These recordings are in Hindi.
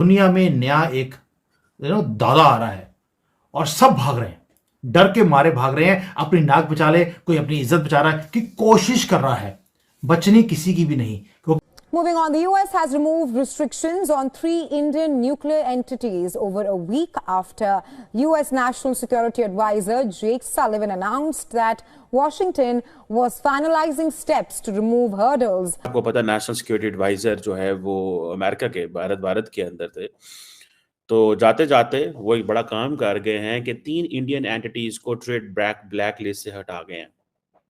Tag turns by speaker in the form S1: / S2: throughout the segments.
S1: दुनिया में नया एक दादा आ रहा है और सब भाग रहे हैं, डर के मारे भाग रहे हैं। अपनी नाक बचा ले, कोई अपनी इज्जत बचा रहा है कि कोशिश कर रहा है, बचने किसी की भी नहीं।
S2: Moving on, the US has removed restrictions on 3 Indian nuclear entities over a week after US National Security Advisor Jake Sullivan announced that Washington was finalizing steps to remove hurdles.
S3: आपको पता नेशनल सिक्योरिटी एडवाइजर जो है वो अमेरिका के भारत के अंदर थे। तो जाते जाते वो एक बड़ा काम कर गए हैं कि 3 इंडियन एंटिटीज को ट्रेड ब्लैक लिस्ट से हटा गए हैं।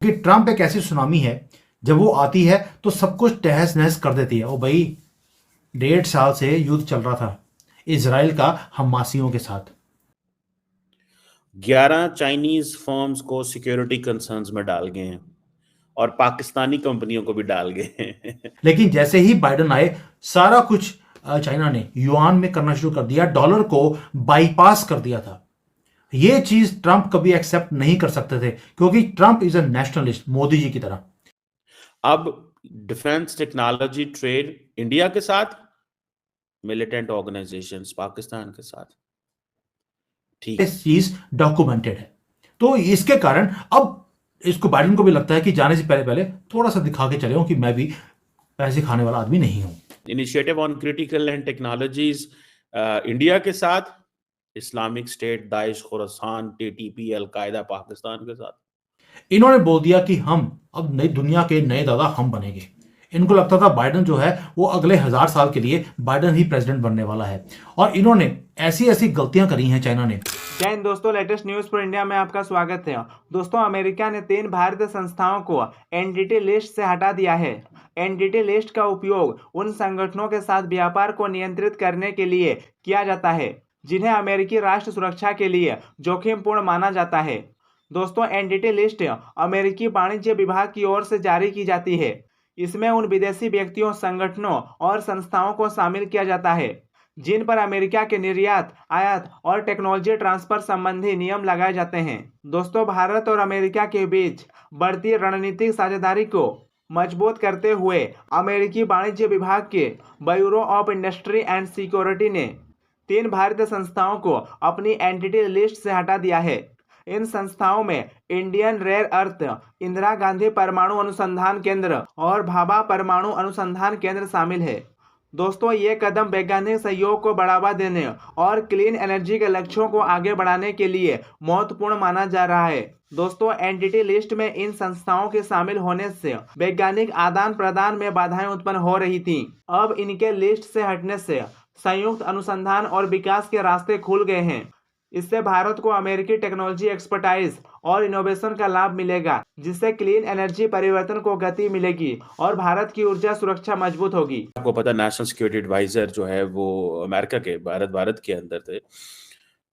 S1: कि ट्रंप एक ऐसी सुनामी है, जब वो आती है तो सब कुछ तहस नहस कर देती है। ओ भाई, 1.5 साल से युद्ध चल रहा था इजराइल का हमासियों के साथ।
S3: 11 चाइनीज फर्म्स को सिक्योरिटी कंसर्न्स में डाल गए हैं और पाकिस्तानी कंपनियों को भी डाल गए हैं।
S1: लेकिन जैसे ही बाइडेन आए, सारा कुछ चाइना ने युआन में करना शुरू कर दिया, डॉलर को बाईपास कर दिया था। ये चीज ट्रंप कभी एक्सेप्ट नहीं कर सकते थे, क्योंकि Trump is a nationalist, Modi ji की तरह।
S3: अब डिफेंस टेक्नोलॉजी ट्रेड इंडिया के साथ, मिलिटेंट ऑर्गेनाइजेशंस पाकिस्तान के साथ, ठीक,
S1: इस चीज डॉक्यूमेंटेड है। तो इसके कारण अब इसको बाइडेन को भी लगता है कि जाने से पहले पहले थोड़ा सा दिखा के चले हूं कि मैं भी पैसे खाने वाला आदमी नहीं हूं।
S3: Initiative on critical and technologies India के साथ, Islamic state, Daesh, Khorasan, TTP, al Qaeda Pakistan के साथ।
S1: इन्होंने बोल दिया कि हम अब नई दुनिया के नए दादा हम बनेंगे। इनको लगता था बाइडेन जो है वो अगले 1000 साल के लिए बाइडेन ही प्रेसिडेंट बनने वाला है, और इन्होंने ऐसी ऐसी गलतियां करी हैं चाइना ने।
S4: जय हिंद दोस्तों, लेटेस्ट न्यूज फॉर इंडिया में आपका स्वागत है। दोस्तों, अमेरिका ने 3 भारतीय संस्थाओं को एनडीटी लिस्ट से हटा दिया है। एनडीटी लिस्ट का उपयोग उन संगठनों के साथ व्यापार को नियंत्रित करने के लिए किया जाता है जिन्हें अमेरिकी राष्ट्र सुरक्षा के लिए जोखिमपूर्ण माना जाता है। दोस्तों, एनडीटी लिस्ट अमेरिकी वाणिज्य विभाग की ओर से जारी की जाती है। इसमें उन विदेशी व्यक्तियों, संगठनों और संस्थाओं को शामिल किया जाता है जिन पर अमेरिका के निर्यात, आयात और टेक्नोलॉजी ट्रांसफर संबंधी नियम लगाए जाते हैं। दोस्तों, भारत और अमेरिका के बीच बढ़ती रणनीतिक साझेदारी को मजबूत करते हुए अमेरिकी वाणिज्य विभाग के bureau of industry and security ने 3 भारतीय संस्थाओं को अपनी एंटिटी लिस्ट से हटा दिया है। इन संस्थाओं में Indian rare earth, Indira Gandhi परमाणु अनुसंधान केंद्र और भाभा परमाणु अनुसंधान केंद्र शामिल है। दोस्तों, ये कदम वैज्ञानिक सहयोग को बढ़ावा देने और क्लीन एनर्जी के लक्ष्यों को आगे बढ़ाने के लिए महत्वपूर्ण माना जा रहा है। दोस्तों, एनटीटी लिस्ट में इन संस्थाओं के शामिल होने से वैज्ञानिक आदान प्रदान में बाधाएं उत्पन्न हो रही थीं। अब इनके लिस्ट से हटने से संयुक्त अनुसंधान और विकास के रास्ते खुल गए हैं। इससे भारत को अमेरिकी टेक्नोलॉजी एक्सपर्टाइज और इनोवेशन का लाभ मिलेगा, जिससे क्लीन एनर्जी परिवर्तन को गति मिलेगी और भारत की ऊर्जा सुरक्षा मजबूत होगी।
S3: आपको पता नेशनल सिक्योरिटी एडवाइजर जो है वो अमेरिका के भारत के अंदर थे।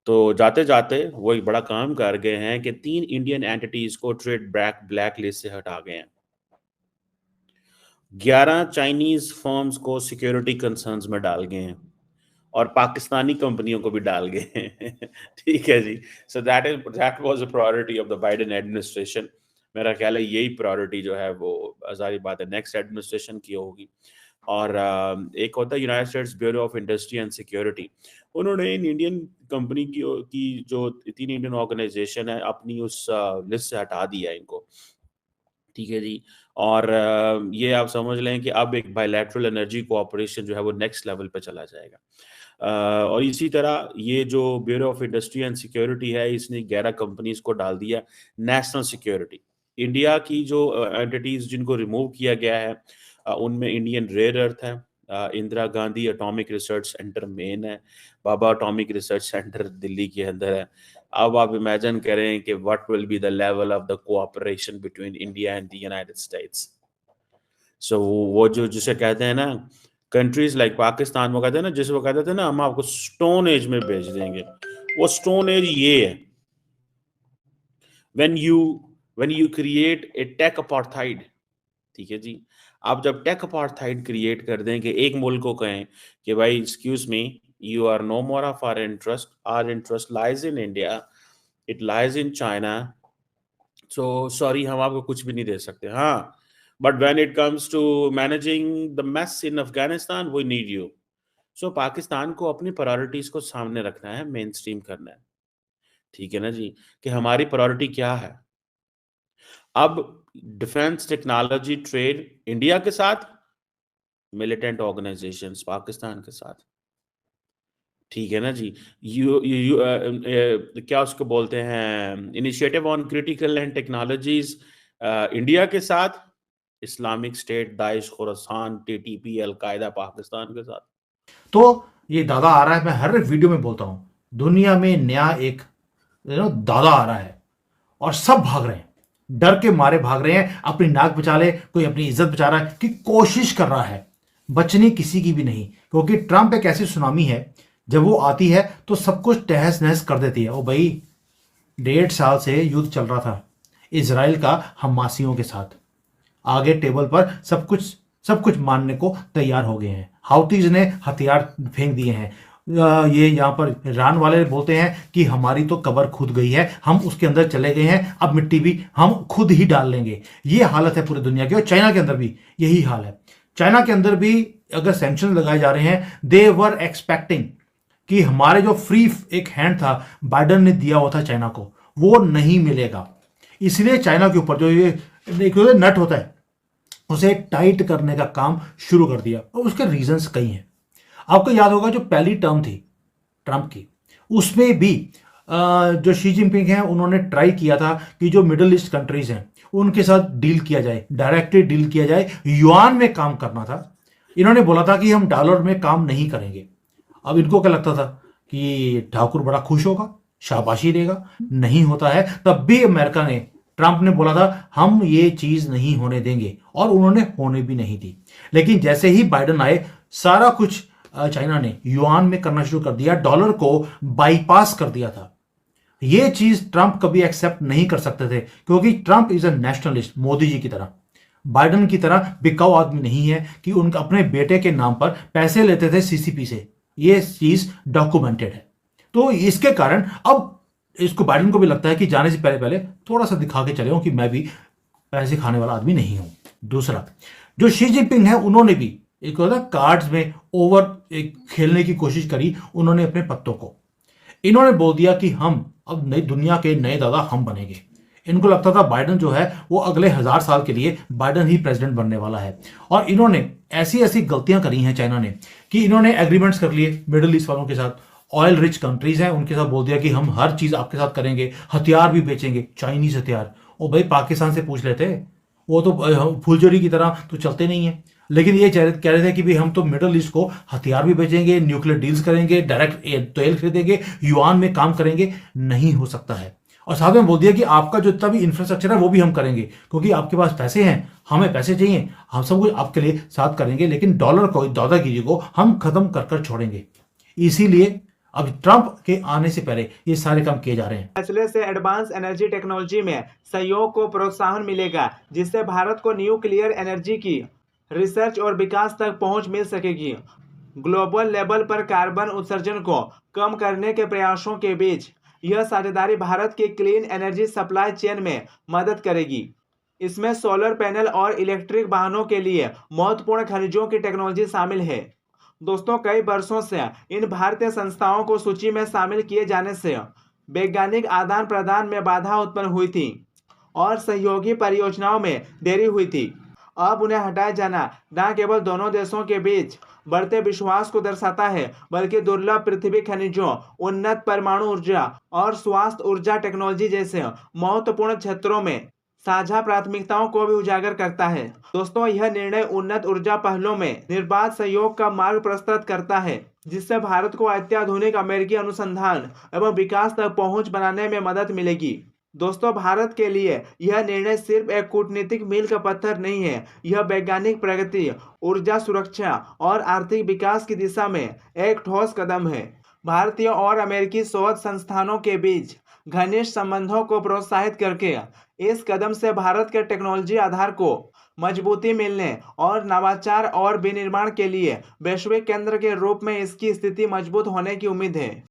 S3: तो जाते जाते वो एक बड़ा काम कर गए हैं कि 3 इंडियन एंटिटीज को ट्रेड ब्लैक लिस्ट से हटा गए हैं। 11 चाइनीज फर्म्स को सिक्योरिटी कंसर्न्स में डाल गए हैं और पाकिस्तानी कंपनियों को भी डाल गए हैं। ठीक है जी। So that was a priority of the Biden administration. मेरा ख्याल है यही प्रायोरिटी जो है वो जारी बात है नेक्स्ट एडमिनिस्ट्रेशन की होगी। और एक होता है United states bureau of industry and security, उन्होंने इन इंडियन कंपनी की जो 3 इंडियन ऑर्गेनाइजेशन है अपनी उस लिस्ट से हटा दिया है इनको। ठीक है जी। और ये आप समझ लें कि अब एक बायलैटरल एनर्जी कोऑपरेशन जो है वो नेक्स्ट लेवल पे चला जाएगा। और इसी तरह ये जो bureau of industry and security है, इसने 11 कंपनीज को डाल दिया नेशनल सिक्योरिटी। इंडिया की जो एंटिटीज जिनको रिमूव किया गया है उनमें इंडियन रेयर अर्थ है, Indira Gandhi atomic research centre मेन है, Baba atomic research centre Delhi के अंदर है। अब आप इमेजिन करें कि what will be the level of the cooperation between India and the United States. So वो जो जिसे कहते हैं ना कंट्रीज लाइक पाकिस्तान, वो कहते हैं ना, जिसे वो कहते थे ना हम आपको स्टोन एज में भेज देंगे, वो स्टोन एज ये है। When you create a tech apartheid, ठीक है जी, आप जब टेक अपार्थाइड क्रिएट कर दें कि एक मुल्क को कहें कि भाई excuse me, you are no more of our interest lies in India, it lies in China, so sorry हम आपको कुछ भी नहीं दे सकते। हाँ, but when it comes to managing the mess in Afghanistan we need you. So Pakistan को अपनी प्रायोरिटीज को सामने रखना है, मेन स्ट्रीम करना है, ठीक है ना जी, कि हमारी प्रायोरिटी क्या है। अब डिफेंस टेक्नोलॉजी ट्रेड इंडिया के साथ, मिलिटेंट ऑर्गेनाइजेशंस पाकिस्तान के साथ, ठीक है ना जी। क्या उसको बोलते हैं, initiative on critical and technologies India के साथ, Islamic state, Daesh, Khorasan, TTP, al Qaeda Pakistan के साथ।
S1: तो ये दादा आ रहा है, मैं हर वीडियो में बोलता हूं, दुनिया में नया एक दादा आ रहा है और सब भाग रहे हैं, डर के मारे भाग रहे हैं, अपनी नाक बचा ले, कोई अपनी इज्जत बचा रहा है, कि कोशिश कर रहा है, बचने किसी की भी नहीं, क्योंकि ट्रंप एक ऐसी सुनामी है, जब वो आती है तो सब कुछ तहस नहस कर देती है। ओ भाई, 1.5 साल से युद्ध चल रहा था इजराइल का हमासियों के साथ, आगे टेबल पर सब कुछ मानने को तैयार हो गए हैं, हाउतीज ने हथियार फेंक दिए हैं। ये यहाँ पर ईरान वाले बोलते हैं कि हमारी तो कब्र खुद गई है, हम उसके अंदर चले गए हैं, अब मिट्टी भी हम खुद ही डाल लेंगे। ये हालत है पूरी दुनिया की, और चाइना के अंदर भी यही हाल है। चाइना के अंदर भी अगर सैंक्शन लगाए जा रहे हैं, दे वर एक्सपेक्टिंग कि हमारे जो फ्री एक हैंड था बाइडन ने दिया हुआ था चाइना को, वो नहीं मिलेगा। इसलिए चाइना के ऊपर जो ये एक नट होता है उसे टाइट करने का काम शुरू कर दिया, और उसके रीजंस कई हैं। आपको याद होगा जो पहली टर्म थी ट्रंप की, उसमें भी जो शी जिनपिंग हैं उन्होंने ट्राई किया था कि जो मिडिल ईस्ट कंट्रीज हैं उनके साथ डील किया जाए, डायरेक्टली डील किया जाए, युआन में काम करना था। इन्होंने बोला था कि हम डॉलर में काम नहीं करेंगे। अब इनको क्या लगता था कि ठाकुर बड़ा खुश होगा, शाबाशी देगा, नहीं होता है। तब भी अमेरिका ने, ट्रंप ने बोला था हम ये चीज नहीं होने देंगे, और उन्होंने होने भी नहीं दी। लेकिन जैसे ही बाइडन आए, सारा कुछ चाइना ने युआन में करना शुरू कर दिया, डॉलर को बाईपास कर दिया था। ये चीज ट्रंप कभी एक्सेप्ट नहीं कर सकते थे, क्योंकि Trump is a nationalist, Modi ji की तरह, बाइडन की तरह बिकाऊ आदमी नहीं है कि उनका अपने बेटे के नाम पर पैसे लेते थे सीसीपी से। ये चीज डॉक्यूमेंटेड है। तो इसके कारण अब इसको बाइडन को भी लगता है कि जाने से पहले पहले थोड़ा सा दिखा के चले कि मैं भी पैसे खाने वाला आदमी नहीं हूं। दूसरा, जो शी जिनपिंग है, उन्होंने भी एक होता कार्ड्स में ओवर एक खेलने की कोशिश करी। उन्होंने अपने पत्तों को, इन्होंने बोल दिया कि हम अब नई दुनिया के नए दादा हम बनेंगे। इनको लगता था बाइडन जो है वो अगले 1000 साल के लिए बाइडन ही प्रेसिडेंट बनने वाला है। और इन्होंने ऐसी ऐसी गलतियां करी हैं चाइना ने कि इन्होंने एग्रीमेंट्स कर लिए मिडिल ईस्ट वालों के साथ, ऑयल रिच कंट्रीज हैं उनके साथ, बोल दिया कि हम हर चीज आपके साथ करेंगे, हथियार भी बेचेंगे, चाइनीज हथियार। ओ भाई, पाकिस्तान से पूछ लेते, वो तो फुलझड़ी की तरह तो चलते नहीं है। लेकिन ये कह रहे थे कि भाई हम तो मिडिल ईस्ट को हथियार भी बेचेंगे, न्यूक्लियर डील्स करेंगे, डायरेक्ट तेल खरीदेंगे, युआन में काम करेंगे। नहीं हो सकता है। और साथ में बोल दिया कि आपका जो इतना भी इंफ्रास्ट्रक्चर है वो भी हम करेंगे, क्योंकि आपके पास पैसे हैं, हमें पैसे चाहिए, हम सब कुछ आपके लिए साथ करेंगे, लेकिन डॉलर को, दादागिरी को हम खत्म कर कर छोड़ेंगे। इसीलिए अब ट्रंप के आने से पहले ये सारे काम किए जा रहे हैं।
S4: फैसले से एडवांस एनर्जी टेक्नोलॉजी में सहयोग को प्रोत्साहन मिलेगा, जिससे भारत को न्यूक्लियर एनर्जी की रिसर्च और विकास तक पहुंच मिल सकेगी। ग्लोबल लेवल पर कार्बन उत्सर्जन को कम करने के प्रयासों के बीच यह साझेदारी भारत की क्लीन एनर्जी सप्लाई चेन में मदद करेगी। इसमें सोलर पैनल और इलेक्ट्रिक वाहनों के लिए महत्वपूर्ण खनिजों की टेक्नोलॉजी शामिल है। दोस्तों, कई वर्षों से इन भारतीय संस्थाओं को सूची में शामिल किए जाने से वैज्ञानिक आदान प्रदान में बाधा उत्पन्न हुई थी और सहयोगी परियोजनाओं में देरी हुई थी। अब उन्हें हटाया जाना न केवल दोनों देशों के बीच बढ़ते विश्वास को दर्शाता है, बल्कि दुर्लभ पृथ्वी खनिजों, उन्नत परमाणु ऊर्जा और स्वास्थ्य ऊर्जा टेक्नोलॉजी जैसे महत्वपूर्ण क्षेत्रों में साझा प्राथमिकताओं को भी उजागर करता है। दोस्तों, यह निर्णय उन्नत ऊर्जा पहलों में निर्बाध सहयोग का मार्ग प्रशस्त करता है, जिससे भारत को अत्याधुनिक अमेरिकी अनुसंधान एवं विकास तक पहुंच बनाने में मदद मिलेगी। दोस्तों, भारत के लिए यह निर्णय सिर्फ एक कूटनीतिक मील का पत्थर नहीं है, यह वैज्ञानिक प्रगति, ऊर्जा सुरक्षा और आर्थिक विकास की दिशा में एक ठोस कदम है। भारतीय और अमेरिकी शोध संस्थानों के बीच घनिष्ठ संबंधों को प्रोत्साहित करके इस कदम से भारत के टेक्नोलॉजी आधार को मजबूती मिलने और नवाचार और विनिर्माण के लिए वैश्विक केंद्र के रूप में इसकी स्थिति मजबूत होने की उम्मीद है।